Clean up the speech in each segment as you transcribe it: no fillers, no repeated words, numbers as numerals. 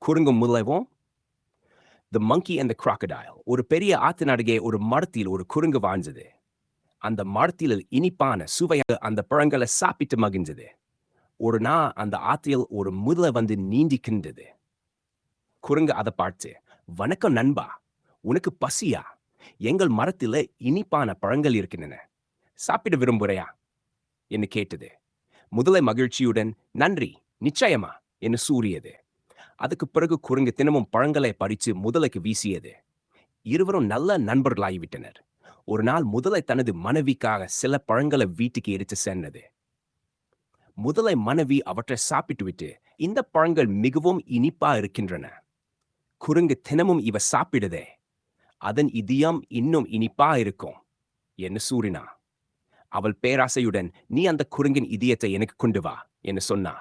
குரங்கும் முதலைவும் தி மங்கி and the crocodile. ஒரு பெரிய ஆத்து நடுவே ஒரு மரத்தில் ஒரு குரங்கு வாழ்ந்தது. அந்த மரத்தில் இனிப்பான சுவையாக அந்த பழங்களை சாப்பிட்டு மகிழ்ந்தது. ஒரு நாள் அந்த ஆற்றில் ஒரு முதலை வந்து நீந்திக்கின்றது. குரங்கு அதை பார்த்து, வணக்கம் நண்பா, உனக்கு பசியா? எங்கள் மரத்தில் இனிப்பான பழங்கள் இருக்கின்றன, சாப்பிட விரும்புறையா என்று கேட்டது. முதலை மகிழ்ச்சியுடன், நன்றி, நிச்சயமா என்று கூறியது. அதுக்கு பிறகு குரங்கு தினமும் பழங்களை பறித்து முதலைக்கு வீசியது. இருவரும் நல்ல நண்பர்களாகிவிட்டனர். ஒரு நாள் முதலை தனது மனைவிக்காக சில பழங்களை வீட்டுக்கு எடுத்து சென்றது. முதலை மனைவி அவற்றை சாப்பிட்டுவிட்டு, இந்த பழங்கள் மிகவும் இனிப்பா இருக்கின்றன, குரங்கு தினமும் இவ சாப்பிடுதே, அதன் இதயம் இன்னும் இனிப்பா இருக்கும் என்று கூறினா. அவள் பேராசையுடன், நீ அந்த குரங்கின் இதயத்தை எனக்கு கொண்டு வா என்று சொன்னா.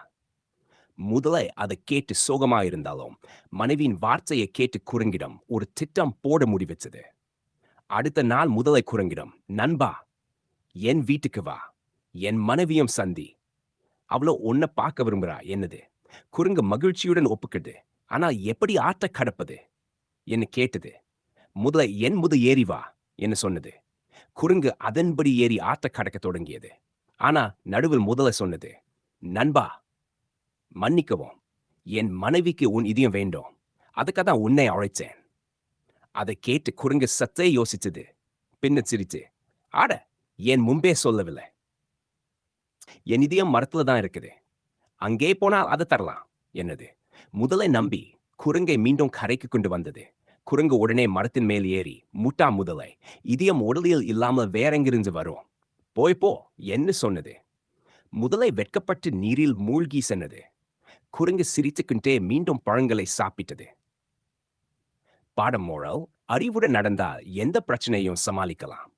முதலை அதை கேட்டு சோகமாயிருந்தாலும் மனைவியின் வார்த்தையை கேட்டு குரங்கிடம் ஒரு திட்டம் போட முடிவெச்சது. அடுத்த நாள் முதலை குரங்கிடம், நண்பா, என் வீட்டுக்கு வா, என் மனைவியும் சந்தி, அவளோ உன்னை பார்க்க விரும்புகிறா என்னது. குரங்கு மகிழ்ச்சியுடன் ஒப்புக்கிட்டு, ஆனால் எப்படி ஆற்ற கடப்பது என்று கேட்டது. முதலை என் முது ஏறி வா என்று சொன்னது. குரங்கு அதன்படி ஏறி ஆற்ற கடக்க தொடங்கியது. ஆனா நடுவில் முதலை சொன்னது, நண்பா, மன்னிக்கவும், என் மனைவிக்கு உன் இதயம் வேண்டும், அதுக்காக தான் உன்னை அழைச்சேன். அதை கேட்டு குரங்கு சற்றே யோசிச்சது. பின்னர் சிரிச்சு, ஆட, என் முன்பே சொல்லவில்லை, என் இதயம் மரத்துல தான் இருக்குது, அங்கே போனால் அதை தரலாம் என்னது. முதலை நம்பி குரங்கை மீண்டும் கரைக்கு கொண்டு வந்தது. குரங்கு உடனே மரத்தின் மேல் ஏறி, முட்டா முதலை, இதயம் உடலில் இல்லாமல் வேறெங்கிருந்து வரும், போய் போ என்று சொன்னது. முதலை வெட்கப்பட்டு நீரில் மூழ்கி சென்றது. குரங்கு சிரித்துக்கொண்டே மீண்டும் பழங்களை சாப்பிட்டது. பாடம் மோரல், அறிவுடன் நடந்தால் எந்த பிரச்சனையும் சமாளிக்கலாம்.